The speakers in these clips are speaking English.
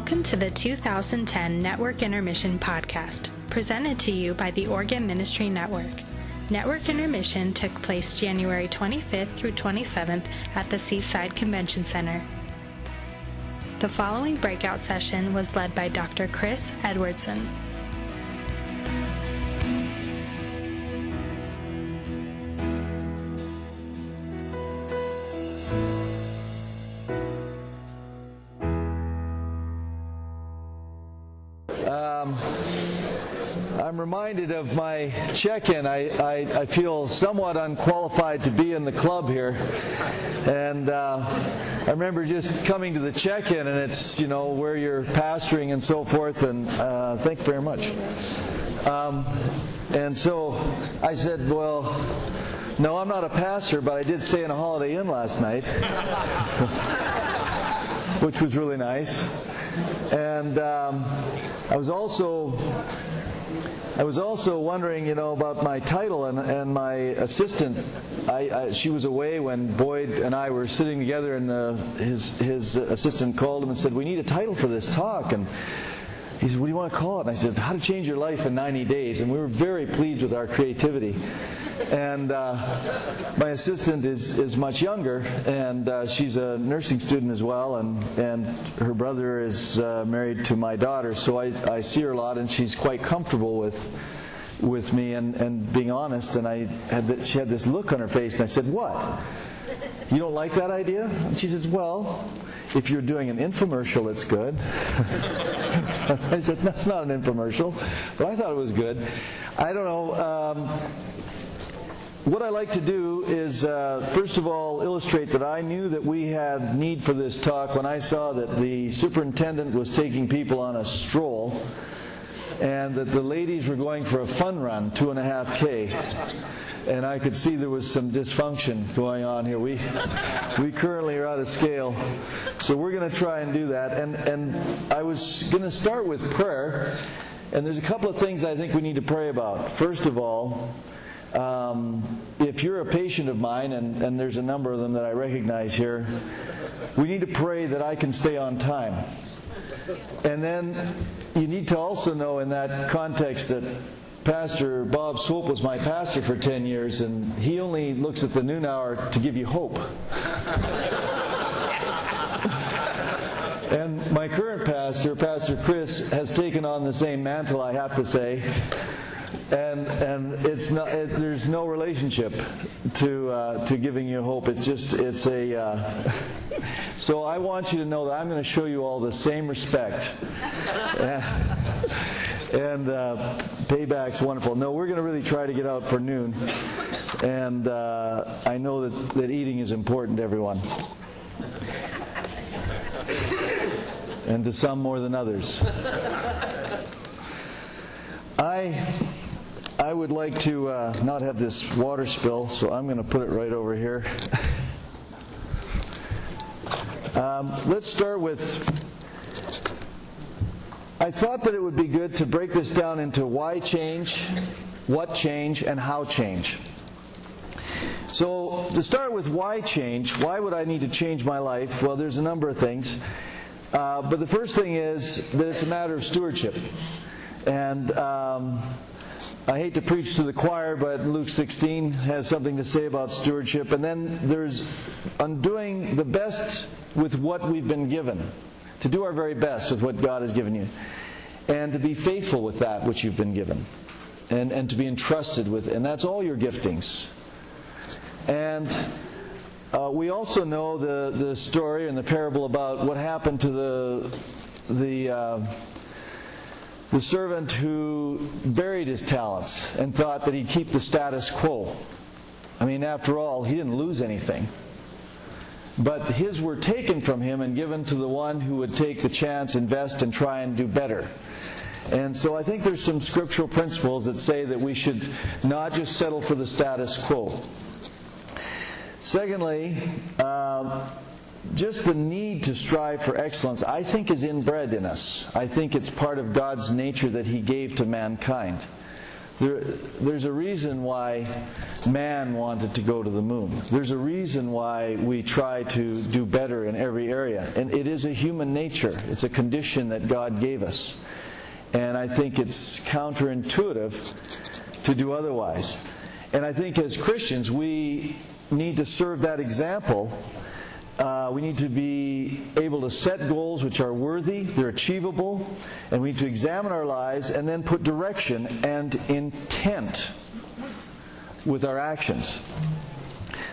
Welcome to the 2010 Network Intermission podcast, presented to you by the Oregon Ministry Network. Network Intermission took place January 25th through 27th at the Seaside Convention Center. The following breakout session was led by Dr. Chris Edwardson. I'm reminded of my check-in. I feel somewhat unqualified to be in the club here. And I remember just coming to the check-in, and it's, where you're pastoring and so forth, and thank you very much. And so I said, well, no, I'm not a pastor, but I did stay in a Holiday Inn last night, which was really nice. And I was also wondering, about my title and my assistant. She was away when Boyd and I were sitting together, and his assistant called him and said, "We need a title for this talk." And he said, "What do you want to call it?" And I said, "How to Change Your Life in 90 Days." And we were very pleased with our creativity. And my assistant is much younger, and she's a nursing student as well, and her brother is married to my daughter, so I see her a lot, and she's quite comfortable with me and being honest. And she had this look on her face, and I said, "What? You don't like that idea?" And she says, "Well, if you're doing an infomercial, it's good." I said, "That's not an infomercial," but I thought it was good. I don't know. What I like to do is, first of all, illustrate that I knew that we had need for this talk when I saw that the superintendent was taking people on a stroll, and that the ladies were going for a fun run, 2.5K. And I could see there was some dysfunction going on here. We currently are out of scale, so we're going to try and do that. And I was going to start with prayer, and there's a couple of things I think we need to pray about. First of all, if you're a patient of mine, and there's a number of them that I recognize here, we need to pray that I can stay on time. And then you need to also know in that context that Pastor Bob Swope was my pastor for 10 years, and he only looks at the noon hour to give you hope. And my current pastor, Pastor Chris, has taken on the same mantle, I have to say. And it's not. There's no relationship to giving you hope. It's a. So I want you to know that I'm going to show you all the same respect, and payback's wonderful. No, we're going to really try to get out for noon, and I know that eating is important to everyone, and to some more than others. I would like to not have this water spill, so I'm going to put it right over here. Let's start with, I thought that it would be good to break this down into why change, what change, and how change. So to start with why change, why would I need to change my life? Well, there's a number of things. But the first thing is that it's a matter of stewardship. And I hate to preach to the choir, but Luke 16 has something to say about stewardship. And then there's doing the best with what we've been given, to do our very best with what God has given you, and to be faithful with that which you've been given, and to be entrusted with, and that's all your giftings. And we also know the story and the parable about what happened to the servant who buried his talents and thought that he'd keep the status quo. I mean, after all, he didn't lose anything. But his were taken from him and given to the one who would take the chance, invest, and try and do better. And so I think there's some scriptural principles that say that we should not just settle for the status quo. Secondly, just the need to strive for excellence, I think, is inbred in us. I think it's part of God's nature that He gave to mankind. There's a reason why man wanted to go to the moon. There's a reason why we try to do better in every area. And it is a human nature. It's a condition that God gave us. And I think it's counterintuitive to do otherwise. And I think as Christians, we need to serve that example. We need to be able to set goals which are worthy, they're achievable, and we need to examine our lives and then put direction and intent with our actions.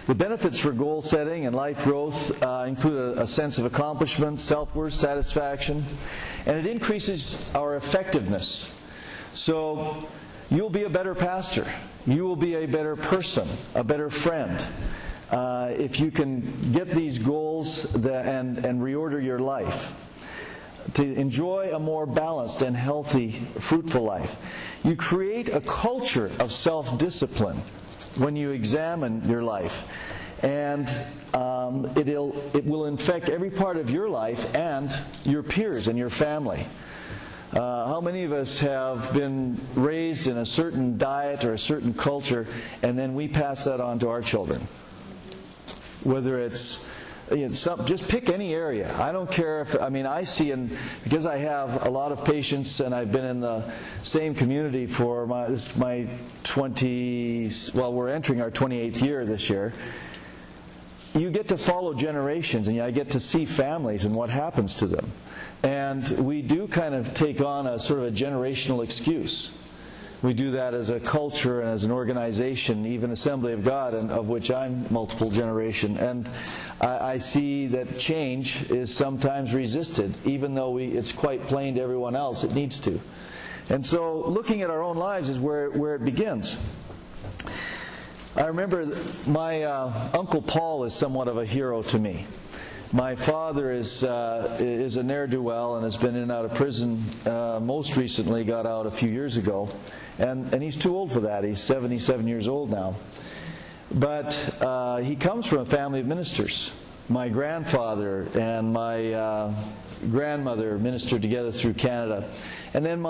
The benefits for goal setting and life growth include a sense of accomplishment, self-worth, satisfaction, and it increases our effectiveness. So you'll be a better pastor. You will be a better person, a better friend. If you can get these goals and reorder your life to enjoy a more balanced and healthy, fruitful life. You create a culture of self-discipline when you examine your life. And it will infect every part of your life and your peers and your family. How many of us have been raised in a certain diet or a certain culture, and then we pass that on to our children? Whether it's, just pick any area. I don't care if, I see, because I have a lot of patients and I've been in the same community for we're entering our 28th year this year. You get to follow generations, and I get to see families and what happens to them. And we do kind of take on a sort of a generational excuse. We do that as a culture and as an organization, even Assembly of God, and of which I'm multiple generation. And I see that change is sometimes resisted, even though it's quite plain to everyone else it needs to. And so looking at our own lives is where it begins. I remember my Uncle Paul is somewhat of a hero to me. My father is a ne'er-do-well and has been in and out of prison. Most recently got out a few years ago. And he's too old for that. He's 77 years old now. But he comes from a family of ministers. My grandfather and my grandmother ministered together through Canada. And then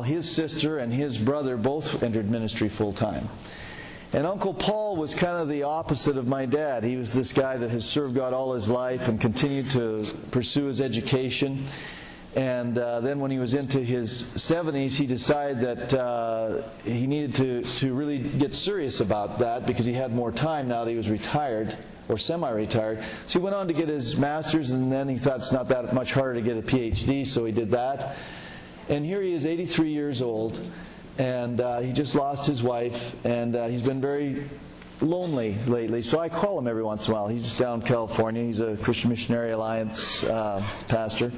his sister and his brother both entered ministry full time. And Uncle Paul was kind of the opposite of my dad. He was this guy that has served God all his life and continued to pursue his education. And then when he was into his 70s, he decided that he needed to really get serious about that because he had more time now that he was retired or semi-retired. So he went on to get his master's, and then he thought it's not that much harder to get a PhD, so he did that. And here he is, 83 years old, and he just lost his wife, and he's been very lonely lately. So I call him every once in a while. He's just down in California. He's a Christian Missionary Alliance pastor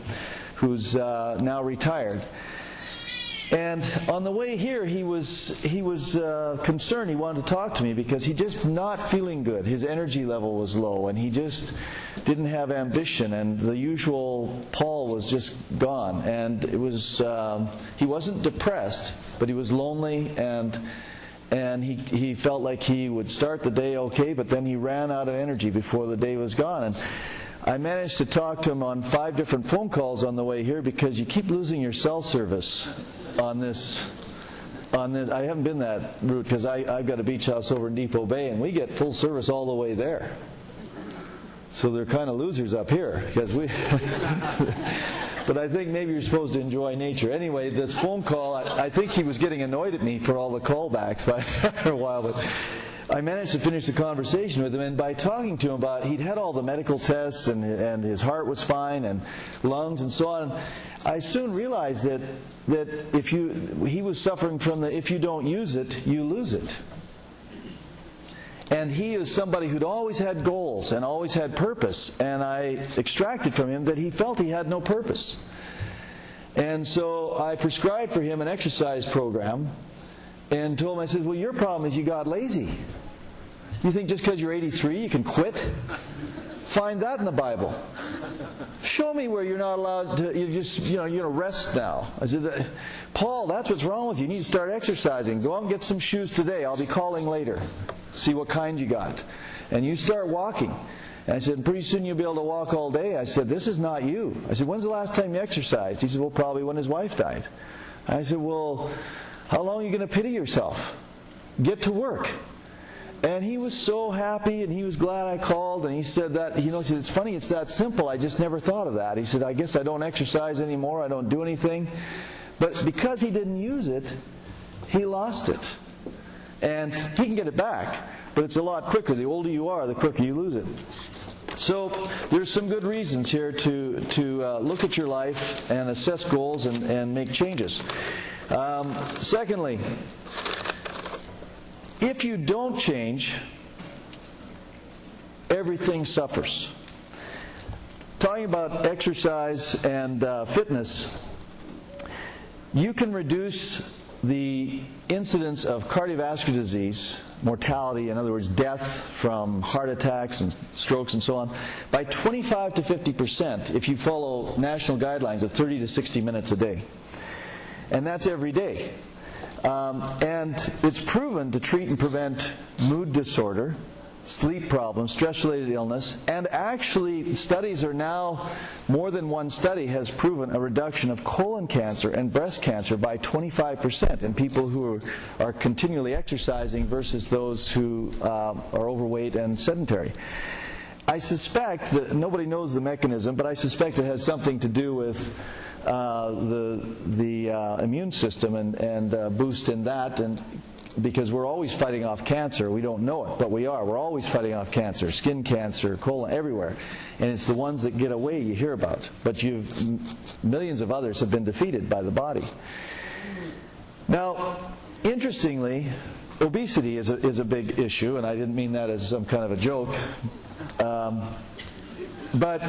who's now retired. And on the way here, he was concerned. He wanted to talk to me because he just not feeling good. His energy level was low, and he just didn't have ambition. And the usual Paul was just gone. And it was he wasn't depressed, but he was lonely, and he felt like he would start the day okay, but then he ran out of energy before the day was gone. And I managed to talk to him on 5 different phone calls on the way here because you keep losing your cell service on this. I haven't been that route because I've got a beach house over in Depot Bay, and we get full service all the way there. So they're kind of losers up here because we. But I think maybe you're supposed to enjoy nature. Anyway, this phone call, I think he was getting annoyed at me for all the callbacks after a while, but I managed to finish the conversation with him, and by talking to him about, he'd had all the medical tests, and his heart was fine, and lungs, and so on. I soon realized that he was suffering from the if you don't use it, you lose it. And he is somebody who'd always had goals and always had purpose, and I extracted from him that he felt he had no purpose. And so I prescribed for him an exercise program and told him, I said, well, your problem is you got lazy. You think just because you're 83 you can quit? Find that in the Bible. Show me where you're not allowed to, you're going to rest now. I said, Paul, that's what's wrong with you. You need to start exercising. Go out and get some shoes today. I'll be calling later. See what kind you got. And you start walking. And I said, pretty soon you'll be able to walk all day. I said, this is not you. I said, when's the last time you exercised? He said, well, probably when his wife died. I said, well, how long are you going to pity yourself? Get to work. And he was so happy, and he was glad I called, and he said that, he said, it's funny, it's that simple, I just never thought of that. He said, I guess I don't exercise anymore, I don't do anything. But because he didn't use it, he lost it. And he can get it back, but it's a lot quicker. The older you are, the quicker you lose it. So there's some good reasons here to look at your life and assess goals and make changes. Secondly, if you don't change, everything suffers. Talking about exercise and fitness, you can reduce the incidence of cardiovascular disease, mortality, in other words, death from heart attacks and strokes and so on, by 25 to 50% if you follow national guidelines of 30 to 60 minutes a day. And that's every day. And it's proven to treat and prevent mood disorder, sleep problems, stress-related illness, and actually studies are now, more than one study has proven a reduction of colon cancer and breast cancer by 25% in people who are continually exercising versus those who are overweight and sedentary. I suspect that nobody knows the mechanism, but I suspect it has something to do with the immune system and boost in that, and because we're always fighting off cancer. We don't know it, but we are. We're always fighting off cancer, skin cancer, colon, everywhere. And it's the ones that get away you hear about. But millions of others have been defeated by the body. Now, interestingly, obesity is a big issue, and I didn't mean that as some kind of a joke. But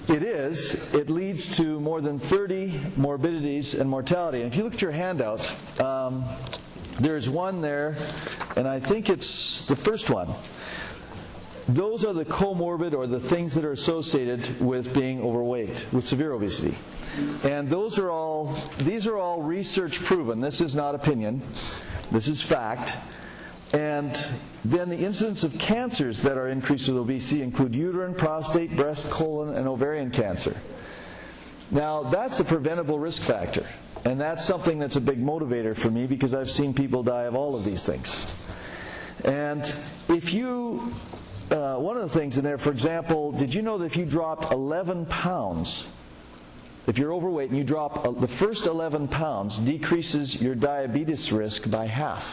it is. It leads to more than 30 morbidities and mortality. And if you look at your handout, there's one there, and I think it's the first one. Those are the comorbid, or the things that are associated with being overweight, with severe obesity. And these are all research proven. This is not opinion. This is fact. And then the incidence of cancers that are increased with obesity include uterine, prostate, breast, colon, and ovarian cancer. Now, that's a preventable risk factor. And that's something that's a big motivator for me, because I've seen people die of all of these things. And if you, one of the things in there, for example, did you know that if you dropped 11 pounds, if you're overweight and you drop the first 11 pounds, decreases your diabetes risk by half?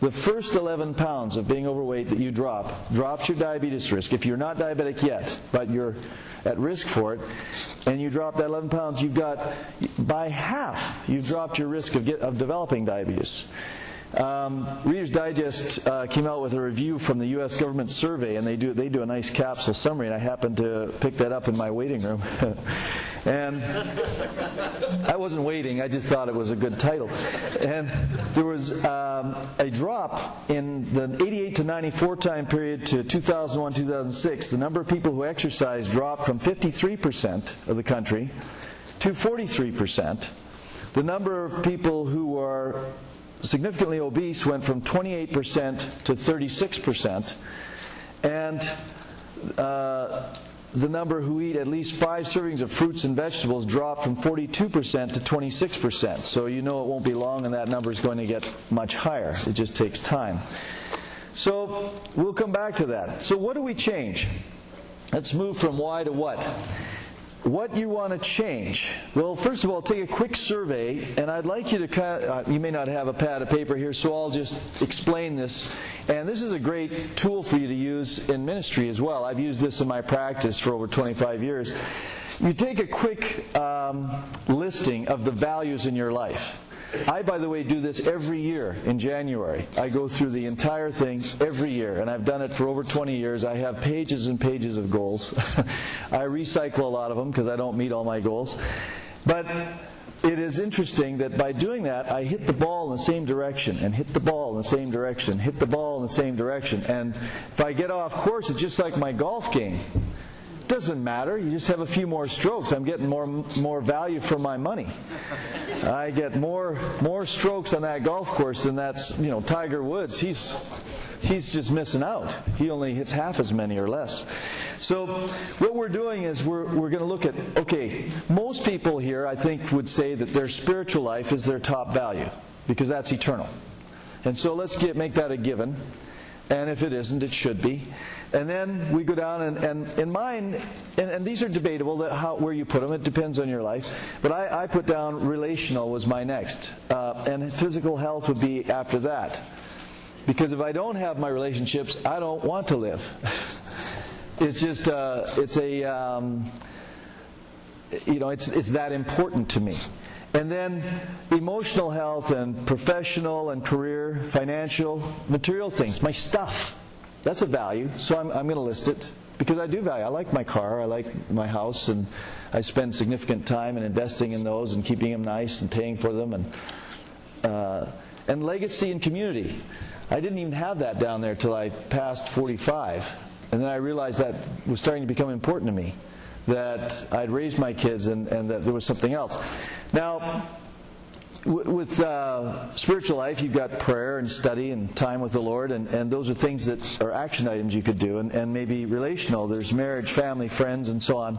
The first 11 pounds of being overweight that you drops your diabetes risk. If you're not diabetic yet, but you're at risk for it, and you drop that 11 pounds, by half, you've dropped your risk of developing diabetes. Reader's Digest came out with a review from the U.S. government survey, and they do a nice capsule summary, and I happened to pick that up in my waiting room. And I wasn't waiting, I just thought it was a good title. And there was a drop in the 88 to 94 time period to 2001-2006. The number of people who exercised dropped from 53% of the country to 43%. The number of people who are significantly obese went from 28% to 36%, and the number who eat at least 5 servings of fruits and vegetables dropped from 42% to 26%. So you know it won't be long and that number is going to get much higher. It just takes time. So we'll come back to that. So what do we change? Let's move from why to what. What you want to change? Well, first of all, take a quick survey, and I'd like you to you may not have a pad of paper here, so I'll just explain this. And this is a great tool for you to use in ministry as well. I've used this in my practice for over 25 years. You take a quick listing of the values in your life. I, by the way, do this every year in January. I go through the entire thing every year, and I've done it for over 20 years. I have pages and pages of goals. I recycle a lot of them because I don't meet all my goals. But it is interesting that by doing that, I hit the ball in the same direction, and hit the ball in the same direction, hit the ball in the same direction. And if I get off course, it's just like my golf game. Doesn't matter. You just have a few more strokes. I'm getting more value for my money. I get more strokes on that golf course than that's, Tiger Woods. He's he's just missing out. He only hits half as many or less. So what we're doing is we're going to look at, okay, most people here, I think, would say that their spiritual life is their top value, because that's eternal. And so let's make that a given. And if it isn't, it should be. And then we go down, and in mine, and these are debatable, where you put them. It depends on your life. But I put down relational was my next. And physical health would be after that. Because if I don't have my relationships, I don't want to live. It's just, it's that important to me. And then emotional health and professional and career, financial, material things, my stuff. That's a value, so I'm going to list it because I do value. I like my car, I like my house, and I spend significant time in investing in those and keeping them nice and paying for them. And legacy and community. I didn't even have that down there till I passed 45, and then I realized that was starting to become important to me. That I'd raised my kids and that there was something else. Now, with spiritual life, you've got prayer and study and time with the Lord, and those are things that are action items you could do, and maybe relational. There's marriage, family, friends, and so on.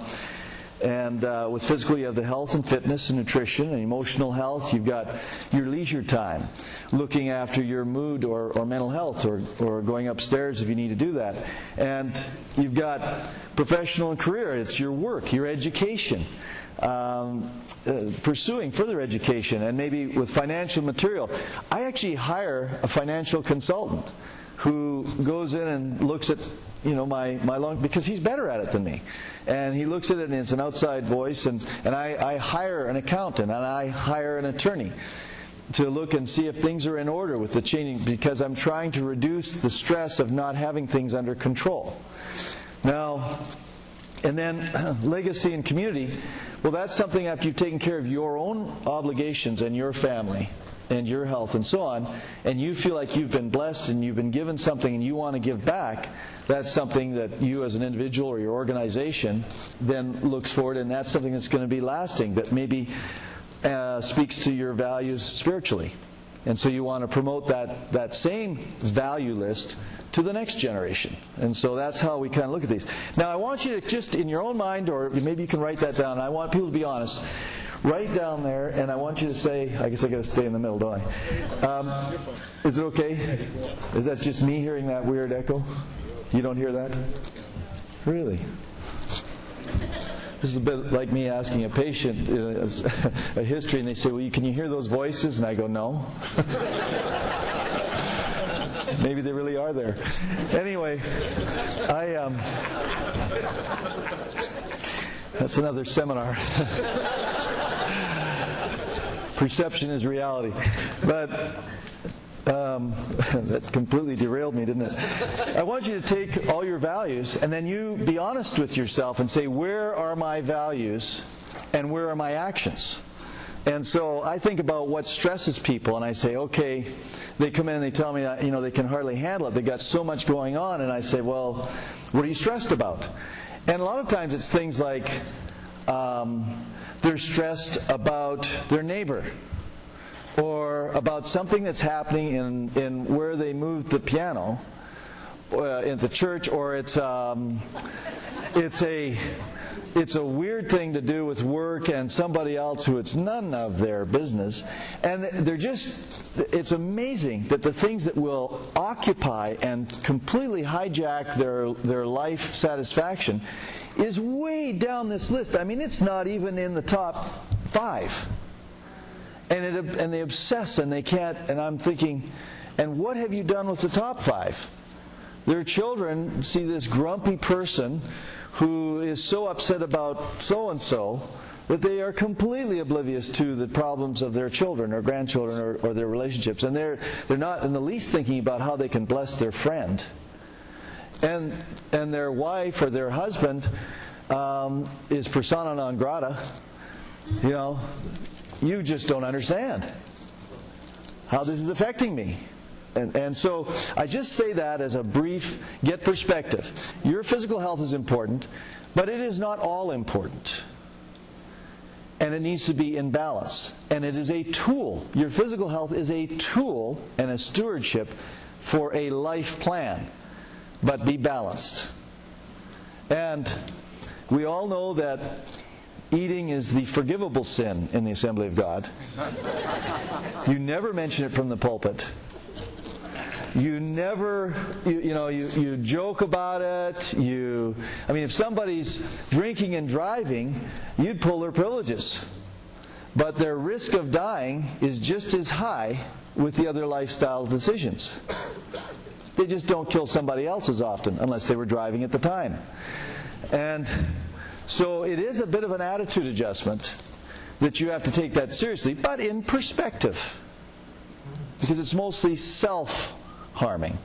And with physical, you have the health and fitness and nutrition, and emotional health, you've got your leisure time, looking after your mood or mental health, or going upstairs if you need to do that. And you've got professional and career, it's your work, your education, pursuing further education, and maybe with financial material. I actually hire a financial consultant who goes in and looks at my loan, because he's better at it than me. And he looks at it, and it's an outside voice, and I hire an accountant, and I hire an attorney to look and see if things are in order with the changing, because I'm trying to reduce the stress of not having things under control. Now, and then legacy and community, well, that's something after you've taken care of your own obligations and your family and your health and so on, and you feel like you've been blessed and you've been given something and you want to give back. That's something that you as an individual or your organization then looks forward, and that's something that's going to be lasting, that maybe speaks to your values spiritually. And so you want to promote that same value list to the next generation. And so that's how we kind of look at these. Now I want you to just, in your own mind, or maybe you can write that down, I want people to be honest. Write down there, and I want you to say, I guess I got to stay in the middle, don't I? Is it okay? Is that just me hearing that weird echo? You don't hear that? Really? This is a bit like me asking a patient a history, and they say, well, can you hear those voices? And I go, no. Maybe they really are there. Anyway, that's another seminar. Perception is reality. But that completely derailed me, didn't it? I want you to take all your values, and then you be honest with yourself and say, where are my values and where are my actions? And so I think about what stresses people, and I say, okay, they come in and they tell me that, they can hardly handle it. They've got so much going on, and I say, well, what are you stressed about? And a lot of times it's things like they're stressed about their neighbor, or about something that's happening in where they moved the piano in the church, or it's a weird thing to do with work and somebody else who it's none of their business. And it's amazing that the things that will occupy and completely hijack their life satisfaction is way down this list. I mean, it's not even in the top 5. And they obsess, and they can't, and I'm thinking, and what have you done with the top 5? Their children see this grumpy person who is so upset about so-and-so that they are completely oblivious to the problems of their children or grandchildren or their relationships. And they're not in the least thinking about how they can bless their friend. And their wife or their husband is persona non grata. You just don't understand how this is affecting me. And so I just say that as a brief, get perspective. Your physical health is important, but it is not all important. And it needs to be in balance. And it is a tool. Your physical health is a tool and a stewardship for a life plan, but be balanced. And we all know that eating is the forgivable sin in the Assembly of God. You never mention it from the pulpit. You never, you joke about it. If somebody's drinking and driving, you'd pull their privileges. But their risk of dying is just as high with the other lifestyle decisions. They just don't kill somebody else as often, unless they were driving at the time. And so it is a bit of an attitude adjustment that you have to take that seriously, but in perspective. Because it's mostly self-harming.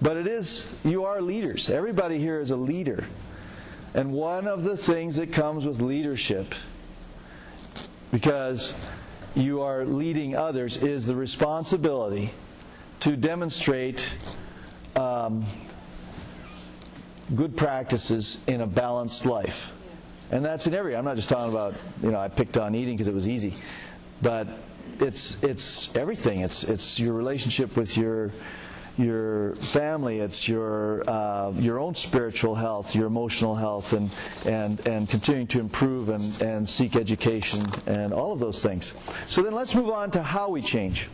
But you are leaders. Everybody here is a leader. And one of the things that comes with leadership, because you are leading others, is the responsibility to demonstrate good practices in a balanced life. And that's in I'm not just talking about, I picked on eating because it was easy. But it's everything. It's your relationship with your family. It's your own spiritual health, your emotional health, and continuing to improve and seek education and all of those things. So then let's move on to how we change.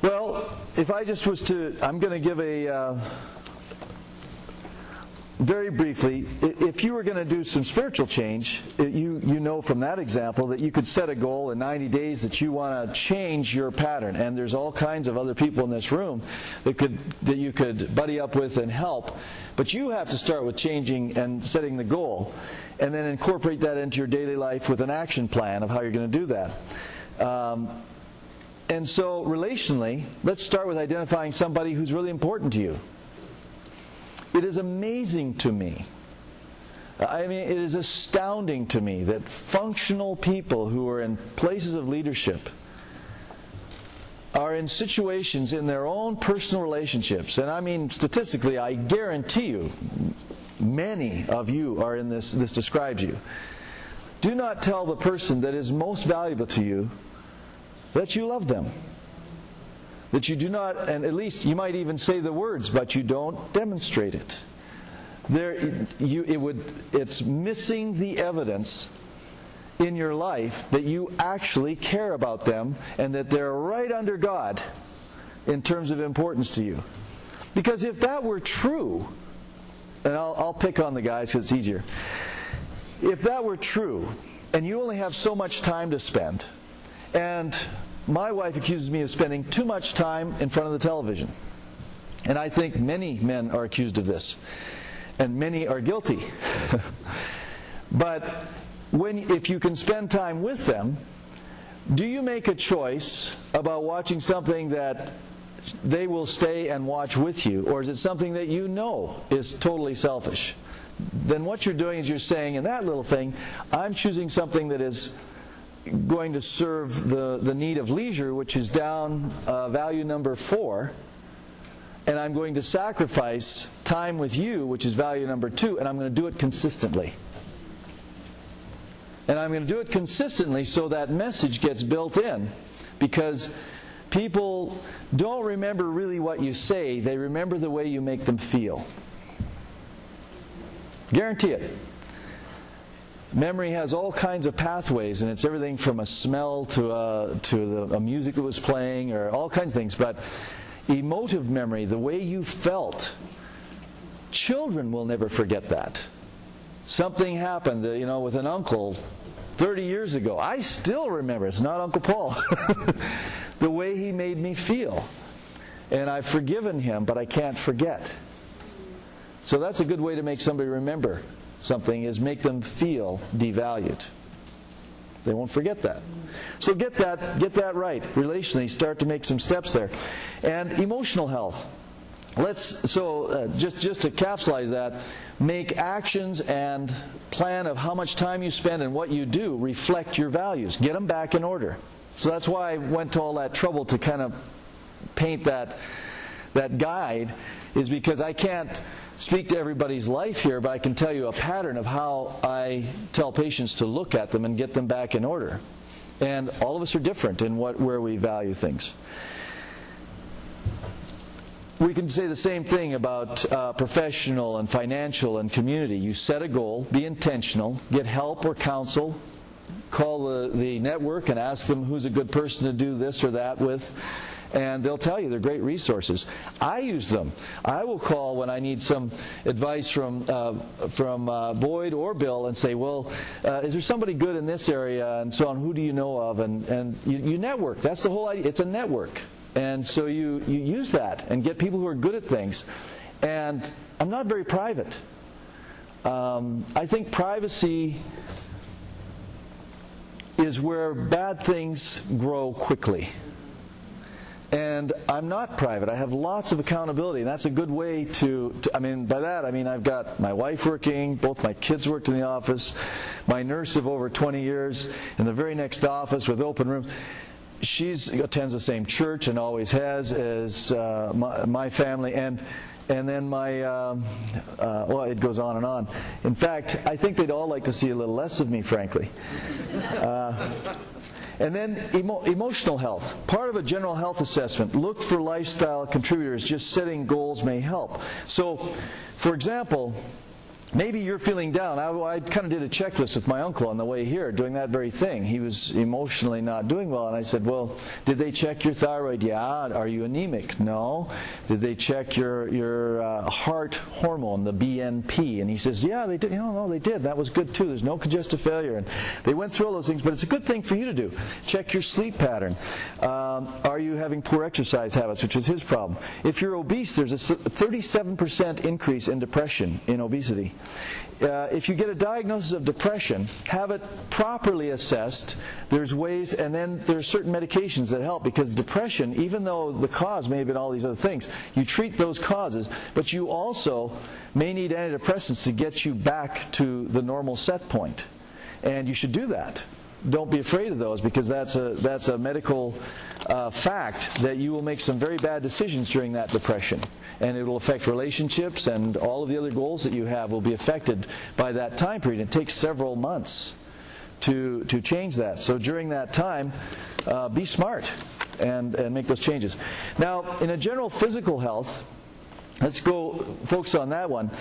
Well, if I just was to, I'm going to give very briefly, if you were going to do some spiritual change, you know from that example that you could set a goal in 90 days that you want to change your pattern. And there's all kinds of other people in this room that you could buddy up with and help. But you have to start with changing and setting the goal, and then incorporate that into your daily life with an action plan of how you're going to do that. And so relationally, let's start with identifying somebody who's really important to you. It is amazing to me, it is astounding to me that functional people who are in places of leadership are in situations in their own personal relationships, and statistically, I guarantee you, many of you are in this describes you. Do not tell the person that is most valuable to you that you love them. That you do not, and at least you might even say the words, but you don't demonstrate it. It's missing the evidence in your life that you actually care about them and that they're right under God in terms of importance to you. Because if that were true, and I'll pick on the guys because it's easier. If that were true, and you only have so much time to spend, and my wife accuses me of spending too much time in front of the television. And I think many men are accused of this. And many are guilty. But if you can spend time with them, do you make a choice about watching something that they will stay and watch with you? Or is it something that you know is totally selfish? Then what you're doing is you're saying, in that little thing, I'm choosing something that is going to serve the need of leisure, which is down value number 4, and I'm going to sacrifice time with you, which is value number 2, and I'm going to do it consistently. And I'm going to do it consistently so that message gets built in, because people don't remember really what you say, they remember the way you make them feel. Guarantee it. Memory has all kinds of pathways, and it's everything from a smell to a music that was playing, or all kinds of things. But emotive memory, the way you felt, children will never forget that. Something happened, with an uncle 30 years ago. I still remember. It's not Uncle Paul. The way he made me feel. And I've forgiven him, but I can't forget. So that's a good way to make somebody remember something, is make them feel devalued. They won't forget that. So get that right. Relationally, start to make some steps there. And emotional health. Just to capsulize that, make actions and plan of how much time you spend and what you do reflect your values. Get them back in order. So that's why I went to all that trouble to kind of paint that guide, is because I can't speak to everybody's life here, but I can tell you a pattern of how I tell patients to look at them and get them back in order. And all of us are different in where we value things. we can say the same thing about professional and financial and community. You set a goal, be intentional, get help or counsel, call the network and ask them who's a good person to do this or that with, and they'll tell you they're great resources. I use them. I will call when I need some advice from Boyd or Bill and say, well, is there somebody good in this area, and so on, who do you know of, and you network. That's the whole idea. It's a network. And so you use that and get people who are good at things. And I'm not very private. I think privacy is where bad things grow quickly. And I'm not private. I have lots of accountability, and that's a good way to I mean, by that I mean I've got my wife working, both my kids worked in the office, my nurse of over 20 years in the very next office with open rooms. She attends the same church and always has as my family, and then my, well, it goes on and on. In fact, I think they'd all like to see a little less of me, frankly. And then emotional health. Part of a general health assessment, look for lifestyle contributors. Just setting goals may help. So, for example, maybe you're feeling down. I kind of did a checklist with my uncle on the way here, doing that very thing. He was emotionally not doing well, and I said, well, did they check your thyroid? Yeah. Are you anemic? No. Did they check your heart hormone, the BNP? And he says, yeah, they did. No, they did. That was good too. There's no congestive failure. And they went through all those things, but it's a good thing for you to do. Check your sleep pattern. Are you having poor exercise habits, which is his problem? If you're obese, there's a 37% increase in depression in obesity. If you get a diagnosis of depression, have it properly assessed. There's ways, and then there's certain medications that help, because depression, even though the cause may have been all these other things, you treat those causes, but you also may need antidepressants to get you back to the normal set point. And you should do that. Don't be afraid of those, because that's a medical fact that you will make some very bad decisions during that depression. And it will affect relationships, and all of the other goals that you have will be affected by that time period. It takes several months to change that. So during that time, be smart and make those changes. Now, in a general physical health, let's go focus on that one.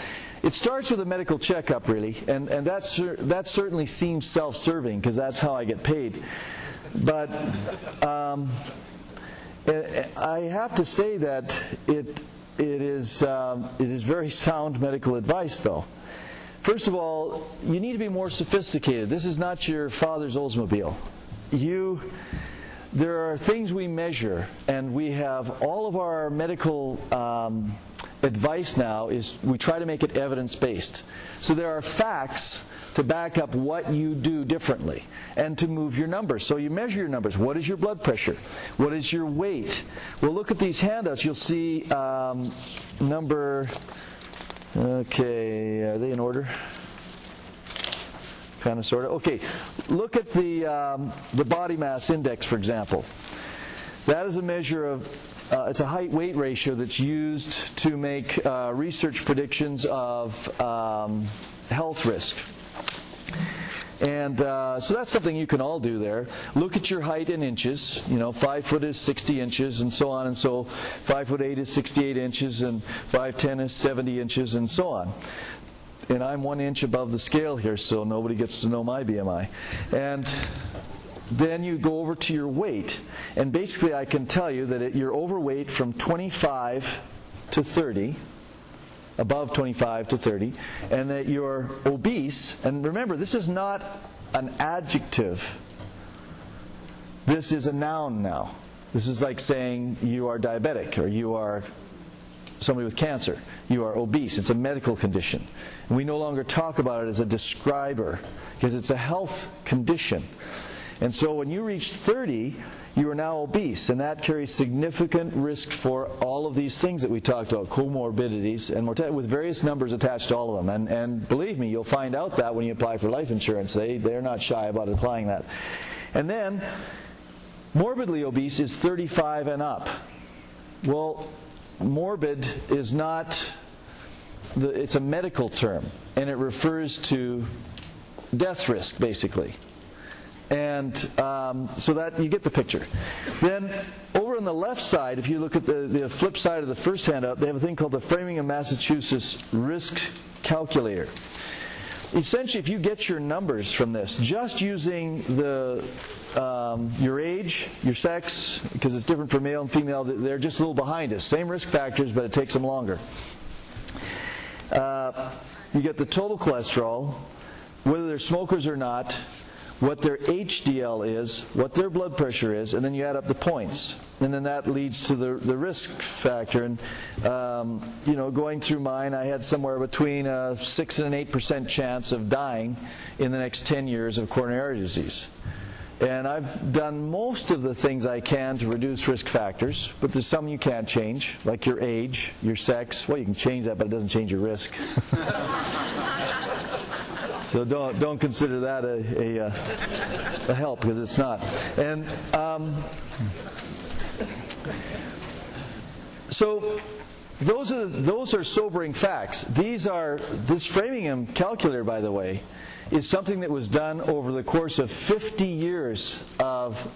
It starts with a medical checkup, really, and that certainly seems self-serving, because that's how I get paid. But I have to say that it is very sound medical advice, though. First of all, you need to be more sophisticated. This is not your father's Oldsmobile. There are things we measure, and we have all of our medical advice now is we try to make it evidence-based. So there are facts to back up what you do differently and to move your numbers. So you measure your numbers. What is your blood pressure? What is your weight? Well, look at these handouts. You'll see number, okay, are they in order? Kind of, sort of. Okay, look at the body mass index, for example. That is a measure of, it's a height-weight ratio that's used to make research predictions of health risk. And so that's something you can all do there. Look at your height in inches. 5 foot is 60 inches, and so on, and so 5'8" is 68 inches, and 5'10" is 70 inches, and so on. And I'm 1 inch above the scale here, so nobody gets to know my BMI. And then you go over to your weight, and basically I can tell you that you're overweight from 25 to 30, above 25 to 30, and that you're obese. And remember, this is not an adjective. This is a noun now. This is like saying you are diabetic, or you are somebody with cancer. You are obese. It's a medical condition. And we no longer talk about it as a describer, because it's a health condition. And so when you reach 30, you are now obese, and that carries significant risk for all of these things that we talked about, comorbidities and mortality, with various numbers attached to all of them. And believe me, you'll find out that when you apply for life insurance. They're not shy about applying that. And then, morbidly obese is 35 and up. Well, morbid is not, it's a medical term, and it refers to death risk, basically. And so that you get the picture. Then over on the left side, if you look at the flip side of the first handout, they have a thing called the Framingham, Massachusetts Risk Calculator. Essentially, if you get your numbers from this, just using your age, your sex, because it's different for male and female, they're just a little behind us. Same risk factors, but it takes them longer. You get the total cholesterol, whether they're smokers or not, what their HDL is, what their blood pressure is, and then you add up the points. And then that leads to the risk factor. And, going through mine, I had somewhere between a 6 and an 8% chance of dying in the next 10 years of coronary disease. And I've done most of the things I can to reduce risk factors, but there's some you can't change, like your age, your sex. Well, you can change that, but it doesn't change your risk. So don't consider that a help, because it's not. And so those are sobering facts. This Framingham calculator, by the way, is something that was done over the course of 50 years of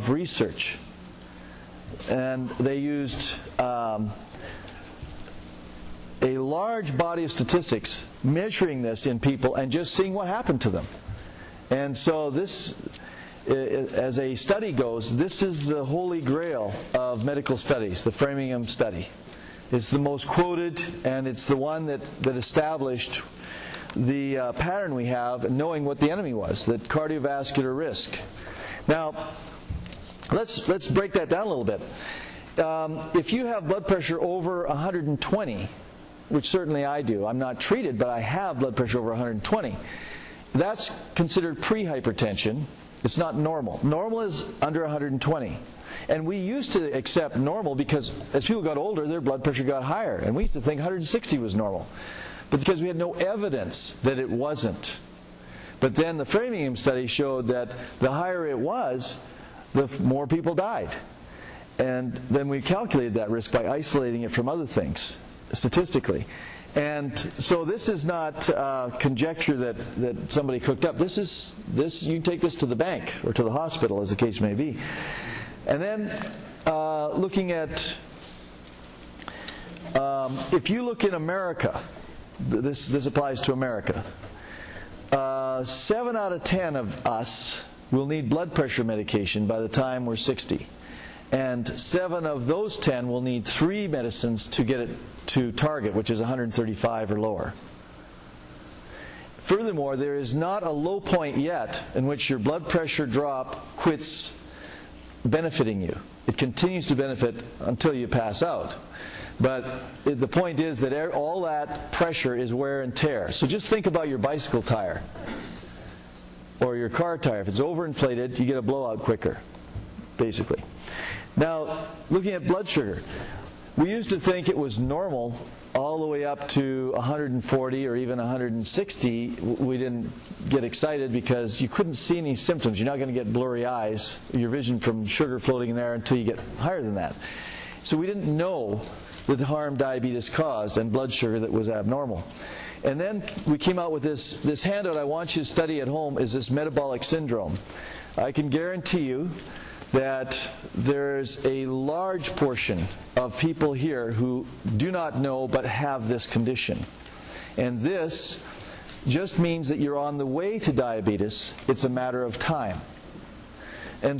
research, and they used a large body of statistics measuring this in people and just seeing what happened to them. And so this, as a study goes, this is the holy grail of medical studies, the Framingham study. It's the most quoted, and it's the one that established the pattern we have, knowing what the enemy was, that cardiovascular risk. Now, let's break that down a little bit. If you have blood pressure over 120, which certainly I do. I'm not treated, but I have blood pressure over 120. That's considered pre-hypertension. It's not normal. Normal is under 120. And we used to accept normal because as people got older, their blood pressure got higher. And we used to think 160 was normal. But because we had no evidence that it wasn't. But then the Framingham study showed that the higher it was, the more people died. And then we calculated that risk by isolating it from other things, statistically. And so this is not conjecture that somebody cooked up. This you can take this to the bank or to the hospital, as the case may be. And then looking at if you look in America, this applies to America. 7 out of 10 of us will need blood pressure medication by the time we're 60. And 7 of those 10 will need 3 medicines to get it to target, which is 135 or lower. Furthermore, there is not a low point yet in which your blood pressure drop quits benefiting you. It continues to benefit until you pass out. But the point is that all that pressure is wear and tear. So just think about your bicycle tire or your car tire. If it's overinflated, you get a blowout quicker, basically. Now, looking at blood sugar, we used to think it was normal all the way up to 140 or even 160. We didn't get excited because you couldn't see any symptoms. You're not going to get blurry eyes, your vision from sugar floating in there until you get higher than that. So we didn't know the harm diabetes caused and blood sugar that was abnormal. And then we came out with this handout I want you to study at home is this metabolic syndrome. I can guarantee you that there's a large portion of people here who do not know but have this condition. And this just means that you're on the way to diabetes. It's a matter of time. And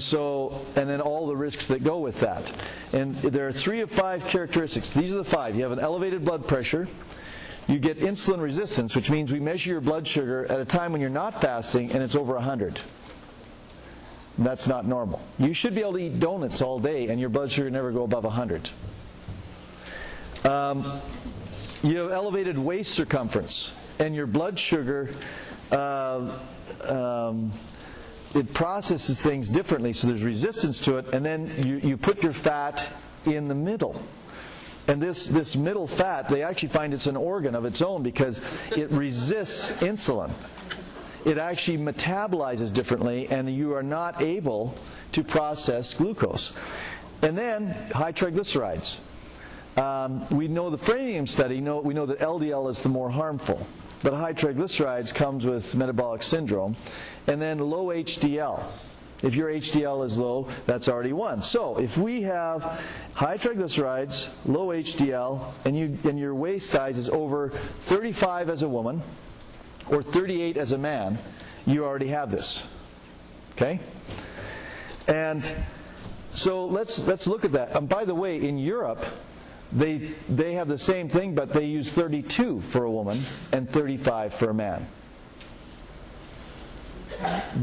then all the risks that go with that. And there are 3 of 5 characteristics. These are the 5. You have an elevated blood pressure. You get insulin resistance, which means we measure your blood sugar at a time when you're not fasting and it's over 100. That's not normal. You should be able to eat donuts all day and your blood sugar never go above 100. You have elevated waist circumference and your blood sugar it processes things differently, so there's resistance to it, and then you put your fat in the middle. And this middle fat, they actually find it's an organ of its own because it resists insulin. It actually metabolizes differently, and you are not able to process glucose. And then high triglycerides. We know the Framingham study, we know that LDL is the more harmful. but high triglycerides comes with metabolic syndrome. And then low HDL. If your HDL is low, that's already 1. So if we have high triglycerides, low HDL, and your waist size is over 35 as a woman or 38 as a man, you already have this. Okay? And so let's look at that. And by the way, in Europe, they have the same thing, but they use 32 for a woman and 35 for a man.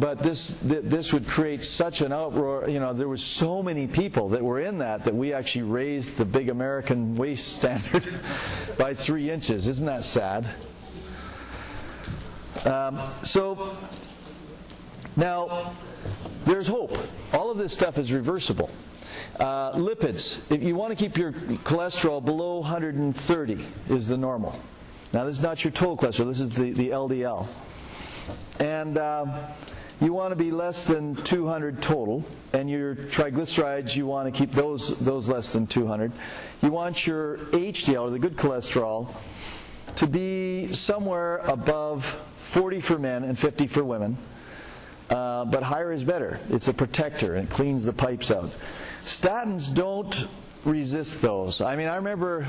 But this would create such an uproar. You know, there was so many people that were in that we actually raised the big American waist standard by 3 inches. Isn't that sad? So now there's hope. All of this stuff is reversible. Lipids. If you want to keep your cholesterol below 130 is the normal. Now this is not your total cholesterol. This is the LDL. And you want to be less than 200 total, and your triglycerides, you want to keep those less than 200. You want your HDL, or the good cholesterol, to be somewhere above 40 for men and 50 for women. But higher is better. It's a protector, and it cleans the pipes out. Statins don't resist those. I mean, I remember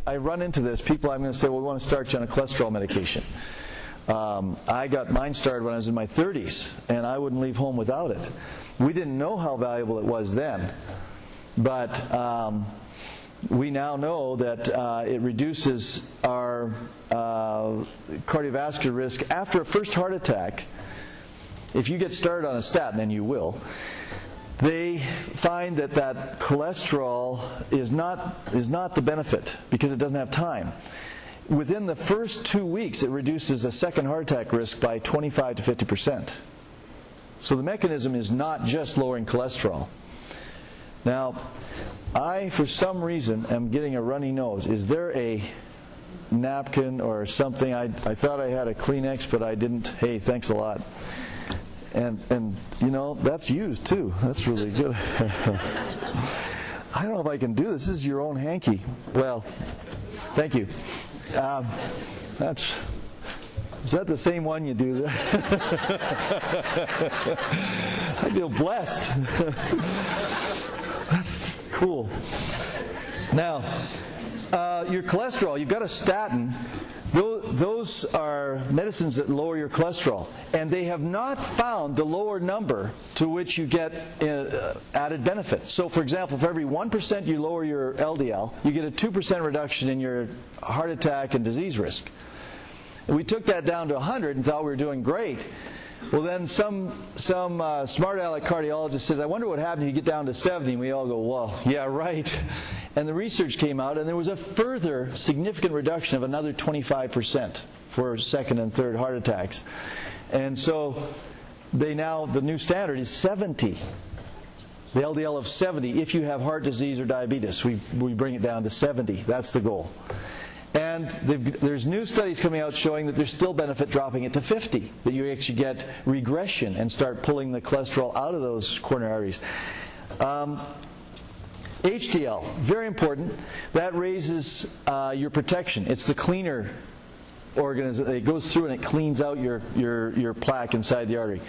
I run into this. People, I'm going to say, well, we want to start you on a cholesterol medication. I got mine started when I was in my 30s, and I wouldn't leave home without it. We didn't know how valuable it was then, but we now know that it reduces our cardiovascular risk after a first heart attack. If you get started on a statin, and you will, they find that cholesterol is not the benefit because it doesn't have time. Within the first 2 weeks, it reduces a second heart attack risk by 25 to 50%. So the mechanism is not just lowering cholesterol. Now, I, for some reason, am getting a runny nose. Is there a napkin or something? I thought I had a Kleenex, but I didn't. Hey, thanks a lot. And you know, that's used too. That's really good. I don't know if I can do this. This is your own hanky. Well, thank you. Is that the same one you do? I feel blessed. That's cool. Now, your cholesterol, you've got a statin. Those are medicines that lower your cholesterol, and they have not found the lower number to which you get added benefit. So, for example, for every 1% you lower your LDL, you get a 2% reduction in your heart attack and disease risk. And we took that down to 100 and thought we were doing great. Well, then some smart aleck cardiologist says, I wonder what happened if you get down to 70. And we all go, well, yeah, right. And the research came out, and there was a further significant reduction of another 25% for second and third heart attacks. And so the new standard is 70. The LDL of 70. If you have heart disease or diabetes, we bring it down to 70. That's the goal. And there's new studies coming out showing that there's still benefit dropping it to 50, that you actually get regression and start pulling the cholesterol out of those coronary arteries. HDL, very important. That raises your protection. It's the cleaner organism. It goes through and it cleans out your plaque inside the artery.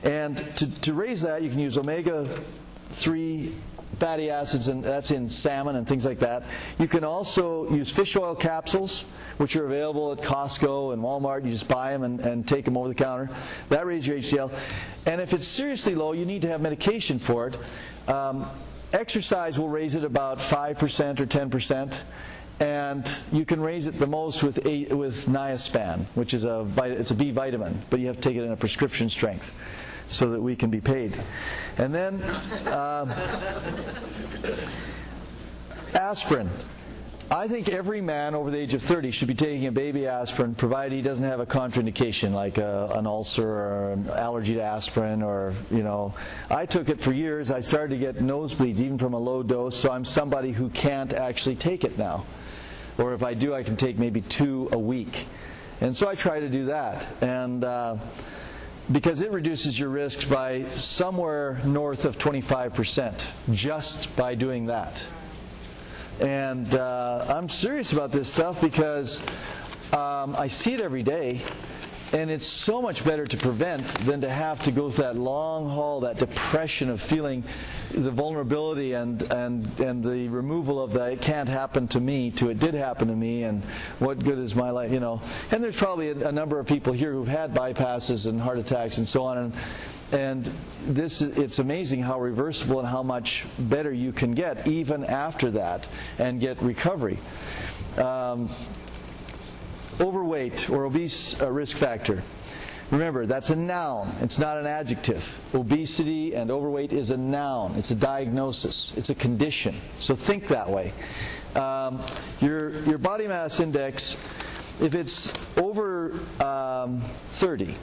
And to raise that, you can use omega-3 fatty acids, and that's in salmon and things like that. You can also use fish oil capsules, which are available at Costco and Walmart. You just buy them and take them over the counter. That raises your HDL. And if it's seriously low, you need to have medication for it. Exercise will raise it about 5% or 10%. And you can raise it the most with niaspan, which is it's a B vitamin, but you have to take it in a prescription strength so that we can be paid. And then aspirin. I think every man over the age of 30 should be taking a baby aspirin, provided he doesn't have a contraindication like an ulcer or an allergy to aspirin, or, you know. I took it for years. I started to get nosebleeds even from a low dose, so I'm somebody who can't actually take it now. Or if I do, I can take maybe 2 a week. And so I try to do that. And because it reduces your risks by somewhere north of 25% just by doing that. And I'm serious about this stuff because I see it every day, and it's so much better to prevent than to have to go through that long haul, that depression of feeling the vulnerability and the removal of that it can't happen to me to it did happen to me, and what good is my life, And there's probably a number of people here who've had bypasses and heart attacks and so on, and it's amazing how reversible and how much better you can get even after that and get recovery. Overweight or obese risk factor. Remember, that's a noun. It's not an adjective. Obesity and overweight is a noun. It's a diagnosis. It's a condition. So think that way. Your body mass index, if it's over 30,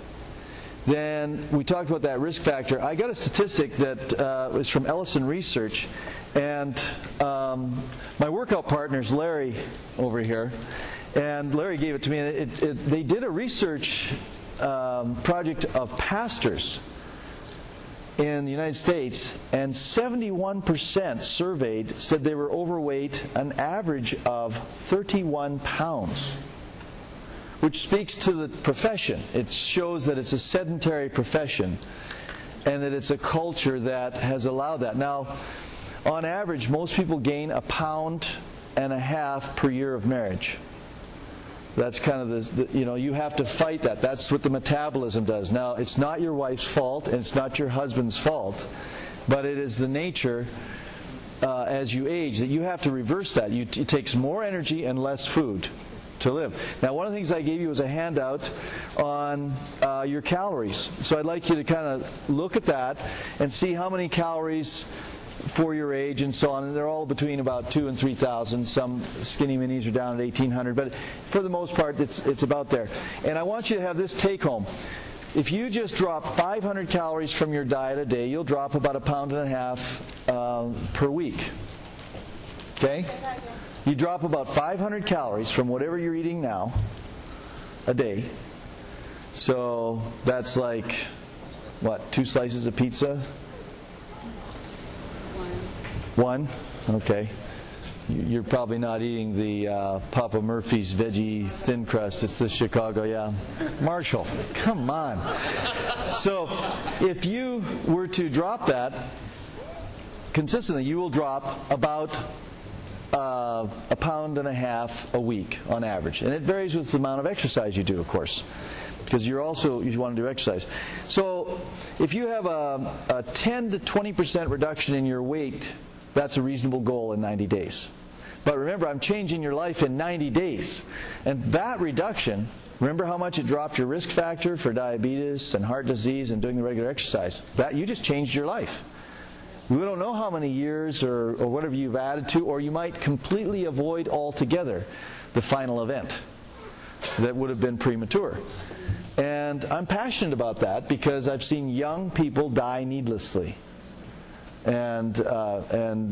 then we talked about that risk factor. I got a statistic that was from Edwardson Research, and my workout partner's Larry over here, and Larry gave it to me. They did a research project of pastors in the United States, and 71% surveyed said they were overweight, an average of 31 pounds, which speaks to the profession. It shows that it's a sedentary profession and that it's a culture that has allowed that. Now, on average, most people gain 1.5 pounds per year of marriage. That's kind of you have to fight that. That's what the metabolism does. Now, it's not your wife's fault, and it's not your husband's fault, but it is the nature as you age that you have to reverse that. It takes more energy and less food to live. Now, one of the things I gave you was a handout on your calories. So I'd like you to kind of look at that and see how many calories for your age and so on, and they're all between about 2,000 and 3,000. Some skinny minis are down at 1,800, but for the most part, it's about there. And I want you to have this take home. If you just drop 500 calories from your diet a day, you'll drop about 1.5 pounds per week. Okay? You drop about 500 calories from whatever you're eating now a day. So that's like, what, 2 slices of pizza? One? Okay. You're probably not eating the Papa Murphy's veggie thin crust. It's the Chicago, yeah. Marshall, come on. So if you were to drop that consistently, you will drop about 1.5 pounds a week on average. And it varies with the amount of exercise you do, of course, because you want to do exercise. So if you have a 10 to 20% reduction in your weight, that's a reasonable goal in 90 days. But remember, I'm changing your life in 90 days. And that reduction, remember how much it dropped your risk factor for diabetes and heart disease and doing the regular exercise? That you just changed your life. We don't know how many years or whatever you've added to, or you might completely avoid altogether the final event that would have been premature. And I'm passionate about that because I've seen young people die needlessly. And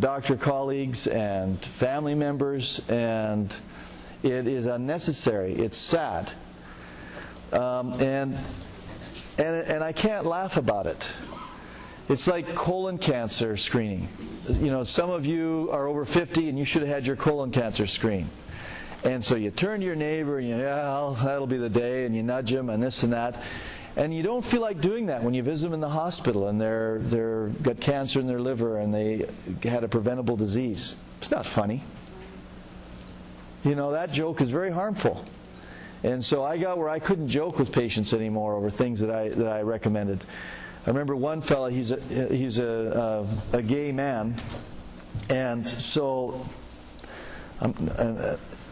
doctor colleagues and family members, and it is unnecessary. It's sad. And I can't laugh about it. It's like colon cancer screening. Some of you are over 50 and you should have had your colon cancer screen. And so you turn to your neighbor and that'll be the day, and you nudge them and this and that. And you don't feel like doing that when you visit them in the hospital and they're got cancer in their liver and they had a preventable disease. It's not funny. That joke is very harmful. And so I got where I couldn't joke with patients anymore over things that I recommended. I remember one fella, he's a gay man, and so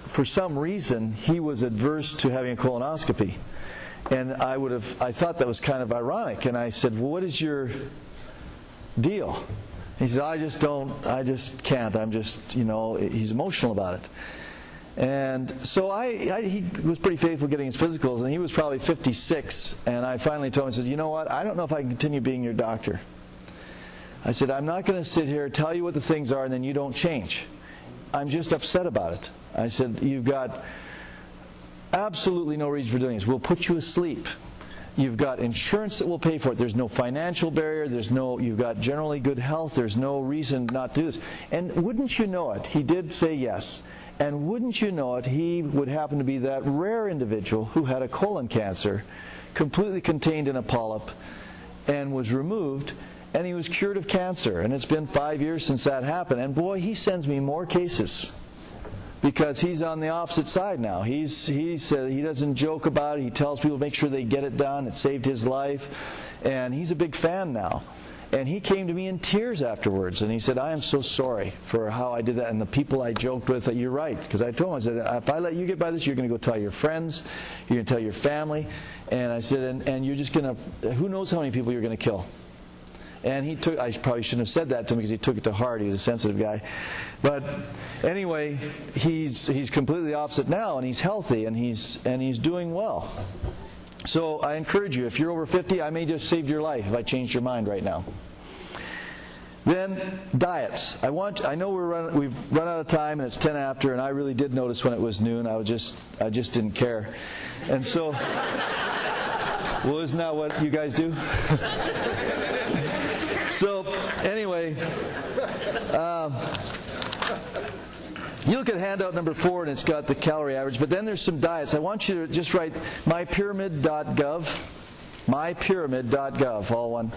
for some reason he was adverse to having a colonoscopy. And I thought that was kind of ironic. And I said, well, what is your deal? He said, I just can't. He's emotional about it. And so he was pretty faithful getting his physicals, and he was probably 56. And I finally told him, I said, you know what? I don't know if I can continue being your doctor. I said, I'm not going to sit here, tell you what the things are, and then you don't change. I'm just upset about it. I said, you've got absolutely no reason for doing this. We'll put you asleep. You've got insurance that will pay for it. There's no financial barrier. You've got generally good health. There's no reason not to do this. And wouldn't you know it, he did say yes. And wouldn't you know it, he would happen to be that rare individual who had a colon cancer, completely contained in a polyp, and was removed, and he was cured of cancer. And it's been 5 years since that happened. And boy, he sends me more cases, because he's on the opposite side now. He doesn't joke about it. He tells people to make sure they get it done. It saved his life. And he's a big fan now. And he came to me in tears afterwards, and he said, I am so sorry for how I did that, and the people I joked with. That you're right, because I told him, I said, if I let you get by this, you're going to go tell your friends, you're going to tell your family, and I said, and you're just going to, who knows how many people you're going to kill. And I probably shouldn't have said that to him, because he took it to heart. He was a sensitive guy. But anyway, he's completely opposite now, and he's healthy, and he's doing well. So I encourage you, if you're over 50, I may just save your life if I changed your mind right now. Then diets. I know we've run out of time, and it's 10 after, and I really did notice when it was noon. I just didn't care. And so, well, isn't that what you guys do? So anyway, you look at handout number 4, and it's got the calorie average, but then there's some diets. I want you to just write mypyramid.gov, all one.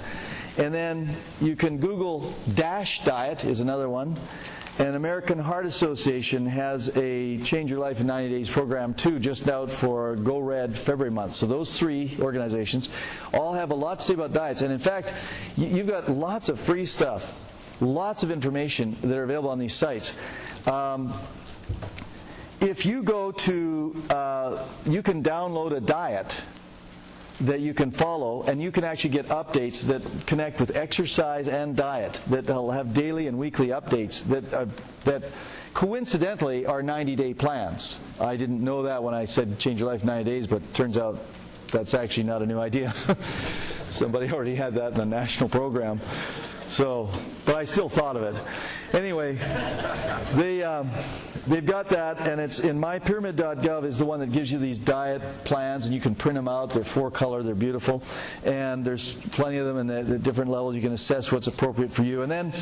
And then you can Google DASH diet is another one. And American Heart Association has a Change Your Life in 90 Days program too, just out for Go Red February month. So those 3 organizations all have a lot to say about diets. And in fact, you've got lots of free stuff, lots of information that are available on these sites. If you go to, you can download a diet that you can follow, and you can actually get updates that connect with exercise and diet, that will have daily and weekly updates that coincidentally are 90-day plans. I didn't know that when I said Change Your Life in 90 days, but turns out that's actually not a new idea. Somebody already had that in the national program. So, but I still thought of it. Anyway, they've got that, and it's in mypyramid.gov is the one that gives you these diet plans, and you can print them out. They're 4-color, they're beautiful, and there's plenty of them, and the different levels. You can assess what's appropriate for you. And then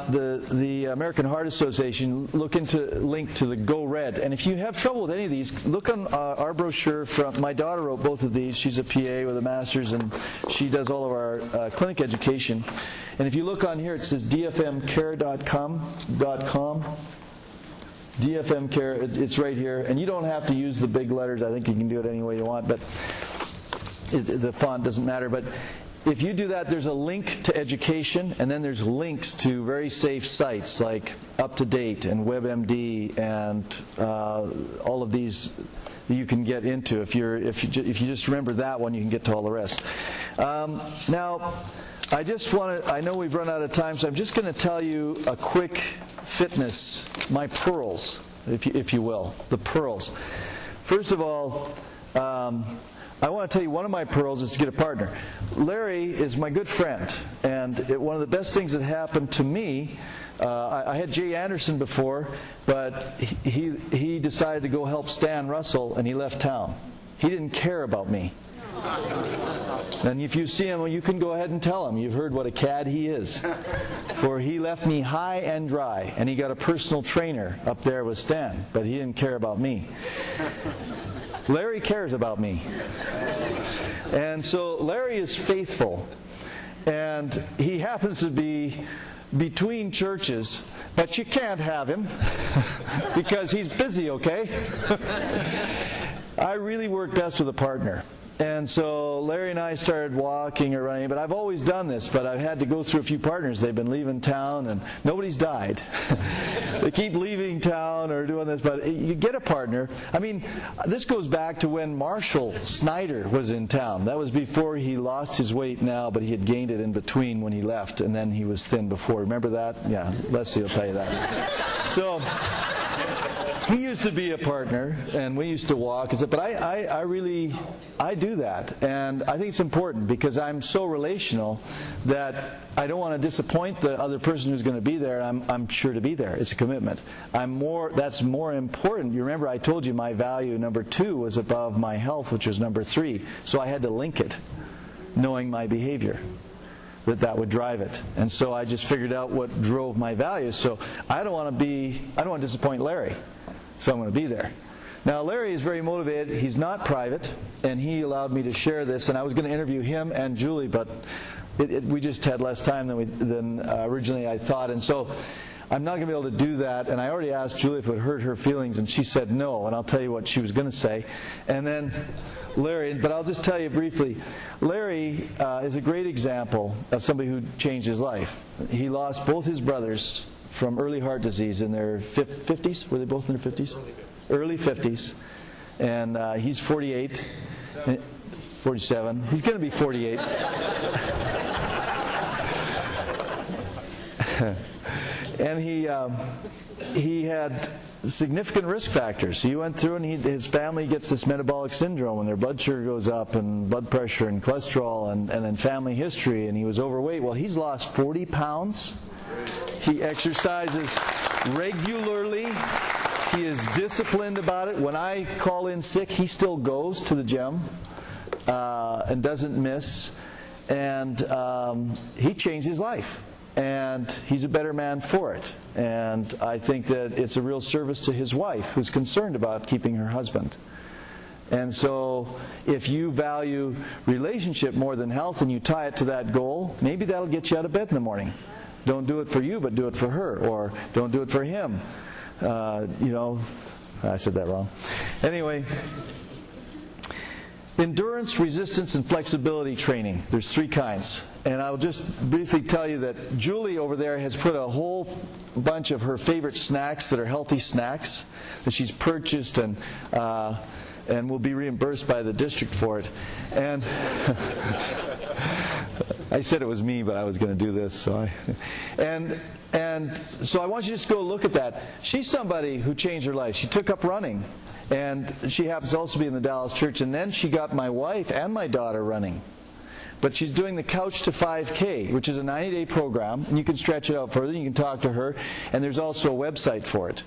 the American Heart Association link to the Go Red. And if you have trouble with any of these, look on our brochure. My daughter wrote both of these. She's a PA with a master's, and she does all of our clinic education. And if you look on here, it says dfmcare.com. DFMcare, it's right here. And you don't have to use the big letters. I think you can do it any way you want, but the font doesn't matter. But if you do that, there's a link to education, and then there's links to very safe sites like UpToDate and WebMD and all of these that you can get into. If you just remember that one, you can get to all the rest. Now, I know we've run out of time, so I'm just going to tell you a quick fitness, my pearls, if you will, the pearls. First of all, I want to tell you one of my pearls is to get a partner. Larry is my good friend, and one of the best things that happened to me, I had Jay Anderson before, but he decided to go help Stan Russell, and he left town. He didn't care about me. And if you see him, well, you can go ahead and tell him. You've heard what a cad he is. For he left me high and dry, and he got a personal trainer up there with Stan, but he didn't care about me. Larry cares about me. And so Larry is faithful, and he happens to be between churches, but you can't have him because he's busy, okay? I really work best with a partner. And so Larry and I started walking or running, but I've always done this, but I've had to go through a few partners. They've been leaving town, and nobody's died. They keep leaving town or doing this, but you get a partner. I mean, this goes back to when Marshall Snyder was in town. That was before he lost his weight now, but he had gained it in between when he left, and then he was thin before. Remember that? Yeah, Leslie will tell you that. So he used to be a partner, and we used to walk. But I do that, and I think it's important because I'm so relational that I don't want to disappoint the other person who's going to be there. I'm sure to be there. It's a commitment. That's more important. You remember I told you my value number 2 was above my health, which was number 3. So I had to link it, knowing my behavior. that would drive it. And so I just figured out what drove my values. So I don't want to disappoint Larry, so I'm going to be there. Now Larry is very motivated. He's not private, and he allowed me to share this, and I was going to interview him and Julie, but we just had less time than originally I thought, and so I'm not going to be able to do that. And I already asked Julie if it would hurt her feelings, and she said no, and I'll tell you what she was going to say. And then Larry, but I'll just tell you briefly, Larry is a great example of somebody who changed his life. He lost both his brothers from early heart disease in their 50s. Were they both in their 50s? Early 50s. And he's 48. 47. He's going to be 48. And he had significant risk factors. He went through, and his family gets this metabolic syndrome, and their blood sugar goes up, and blood pressure, and cholesterol, and then family history, and he was overweight. Well, he's lost 40 pounds. He exercises regularly. He is disciplined about it. When I call in sick, he still goes to the gym and doesn't miss. And he changed his life. And he's a better man for it. And I think that it's a real service to his wife, who's concerned about keeping her husband. And so if you value relationship more than health and you tie it to that goal, maybe that'll get you out of bed in the morning. Don't do it for you, but do it for her. Or don't do it for him. I said that wrong. Anyway, endurance, resistance, and flexibility training. There's 3 kinds. And I'll just briefly tell you that Julie over there has put a whole bunch of her favorite snacks that are healthy snacks that she's purchased and will be reimbursed by the district for it. And I said it was me, but I was going to do this. So so I want you to just go look at that. She's somebody who changed her life. She took up running. And she happens to also be in the Dallas church. And then she got my wife and my daughter running. But she's doing the Couch to 5K, which is a 90-day program. And you can stretch it out further. You can talk to her. And there's also a website for it.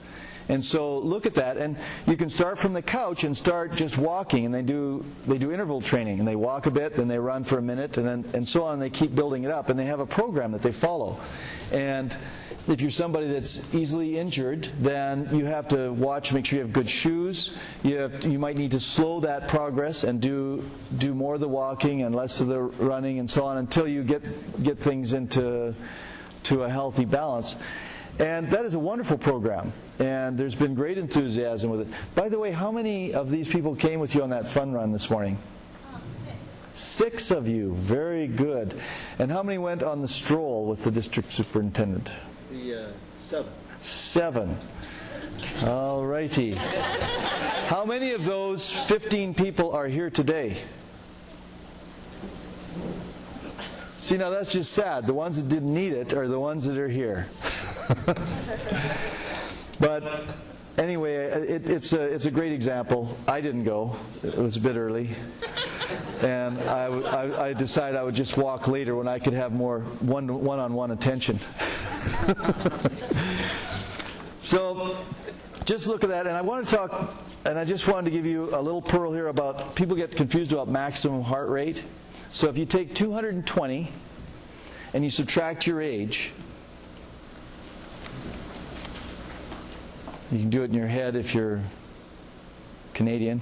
And so look at that. And you can start from the couch and start just walking. And they do interval training. And they walk a bit, then they run for a minute, and so on. And they keep building it up. And they have a program that they follow. And if you're somebody that's easily injured, then you have to watch, make sure you have good shoes. You might need to slow that progress and do more of the walking and less of the running and so on until you get things into a healthy balance. And that is a wonderful program. And there's been great enthusiasm with it. By the way, how many of these people came with you on that fun run this morning? 6 of you. Very good. And how many went on the stroll with the district superintendent? 7. 7. All righty. How many of those 15 people are here today? See, now that's just sad. The ones that didn't need it are the ones that are here. But anyway, it's a great example. I didn't go. It was a bit early. And I decided I would just walk later when I could have more one-on-one attention. So just look at that. And I want to talk, and I just wanted to give you a little pearl here about, people get confused about maximum heart rate. So if you take 220 and you subtract your age, you can do it in your head if you're Canadian.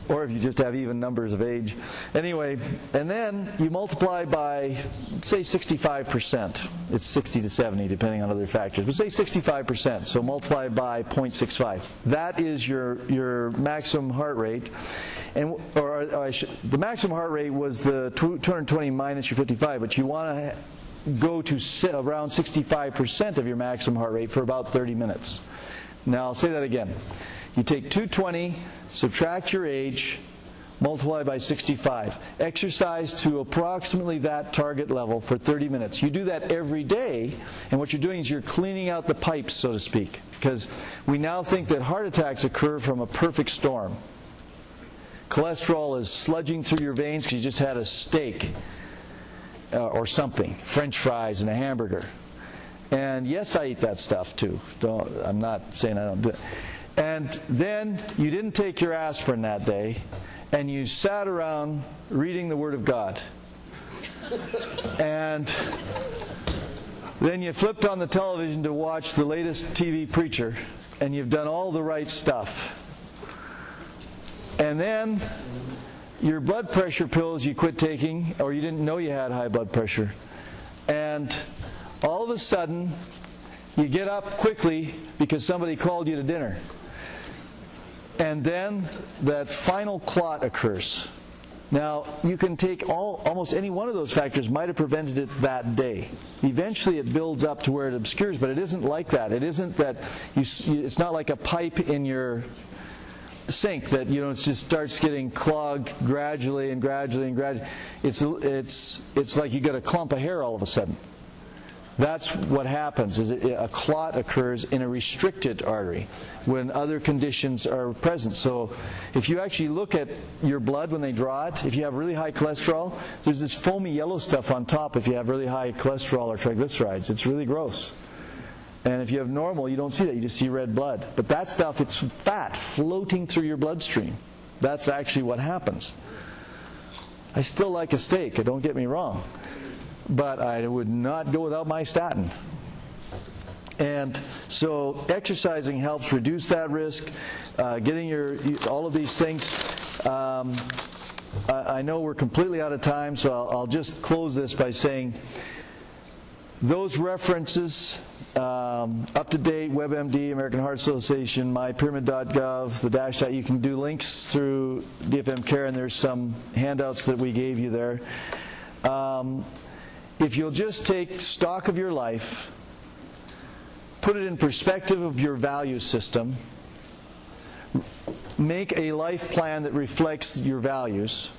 Or if you just have even numbers of age. Anyway, and then you multiply by, say, 65%. It's 60 to 70, depending on other factors. But say 65%, so multiply by 0.65. That is your maximum heart rate. And the maximum heart rate was the 220 minus your 55, but you want to go to around 65% of your maximum heart rate for about 30 minutes. Now, I'll say that again. You take 220, subtract your age, multiply by 65. Exercise to approximately that target level for 30 minutes. You do that every day, and what you're doing is you're cleaning out the pipes, so to speak, because we now think that heart attacks occur from a perfect storm. Cholesterol is sludging through your veins because you just had a steak or something, French fries and a hamburger. And yes, I eat that stuff too. I'm not saying I don't do it. And then you didn't take your aspirin that day, and you sat around reading the Word of God. And then you flipped on the television to watch the latest TV preacher, and you've done all the right stuff. And then your blood pressure pills you quit taking, or you didn't know you had high blood pressure. And all of a sudden, you get up quickly because somebody called you to dinner. And then that final clot occurs. Now, you can take almost any one of those factors might have prevented it that day. Eventually it builds up to where it obscures, but it isn't like that. It isn't that it's not like a pipe in your sink that, it just starts getting clogged gradually and gradually and gradually. It's like you get a clump of hair all of a sudden. That's what happens, is a clot occurs in a restricted artery when other conditions are present. So if you actually look at your blood when they draw it, if you have really high cholesterol, there's this foamy yellow stuff on top if you have really high cholesterol or triglycerides. It's really gross. And if you have normal, you don't see that. You just see red blood. But that stuff, it's fat floating through your bloodstream. That's actually what happens. I still like a steak, don't get me wrong. But I would not go without my statin. And so exercising helps reduce that risk, getting all of these things. I know we're completely out of time, so I'll just close this by saying those references, UpToDate, WebMD, American Heart Association, mypyramid.gov, the dash. You can do links through DFM Care, and there's some handouts that we gave you there. If you'll just take stock of your life, put it in perspective of your value system, make a life plan that reflects your values.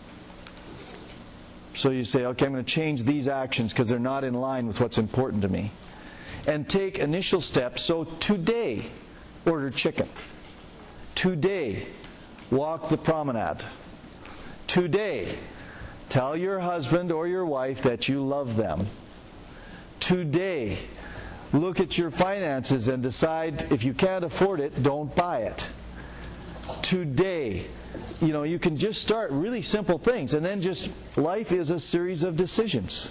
So you say, okay, I'm going to change these actions because they're not in line with what's important to me. And take initial steps. So today, order chicken. Today, walk the promenade. Today, tell your husband or your wife that you love them. Today, look at your finances and decide if you can't afford it, don't buy it. Today, you can just start really simple things, and then life is a series of decisions.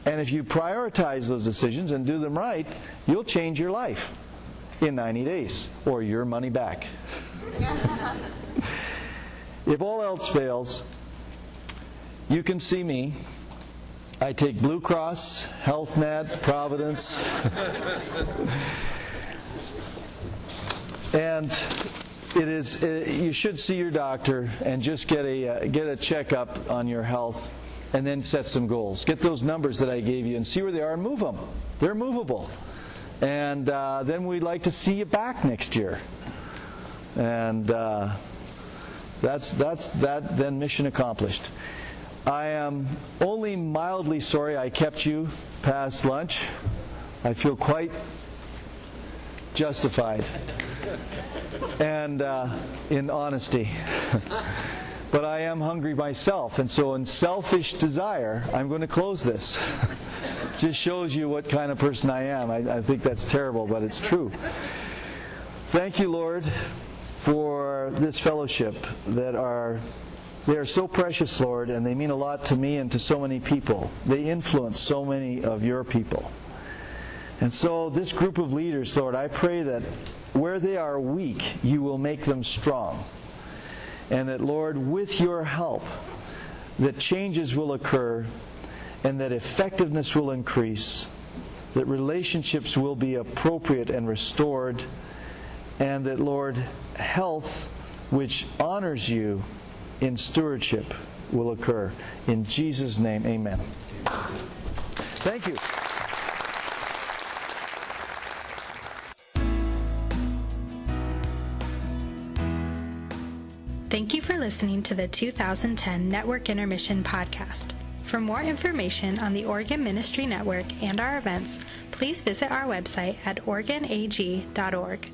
And if you prioritize those decisions and do them right, you'll change your life in 90 days, or your money back. If all else fails, you can see me. I take Blue Cross, HealthNet, Providence. And you should see your doctor and just get a checkup on your health, and then set some goals. Get those numbers that I gave you and see where they are and move them. They're movable. And then we'd like to see you back next year. And that's then mission accomplished. I am only mildly sorry I kept you past lunch. I feel quite justified, and in honesty. But I am hungry myself, and so in selfish desire, I'm going to close this. Just shows you what kind of person I am. I think that's terrible, but it's true. Thank you, Lord, for this fellowship they are so precious, Lord, and they mean a lot to me and to so many people. They influence so many of your people. And so this group of leaders, Lord, I pray that where they are weak, you will make them strong. And that, Lord, with your help, that changes will occur, and that effectiveness will increase, that relationships will be appropriate and restored, and that, Lord, health, which honors you in stewardship, will occur. In Jesus' name, amen. Thank you. Thank you for listening to the 2010 Network Intermission podcast. For more information on the Oregon Ministry Network and our events, please visit our website at oregonag.org.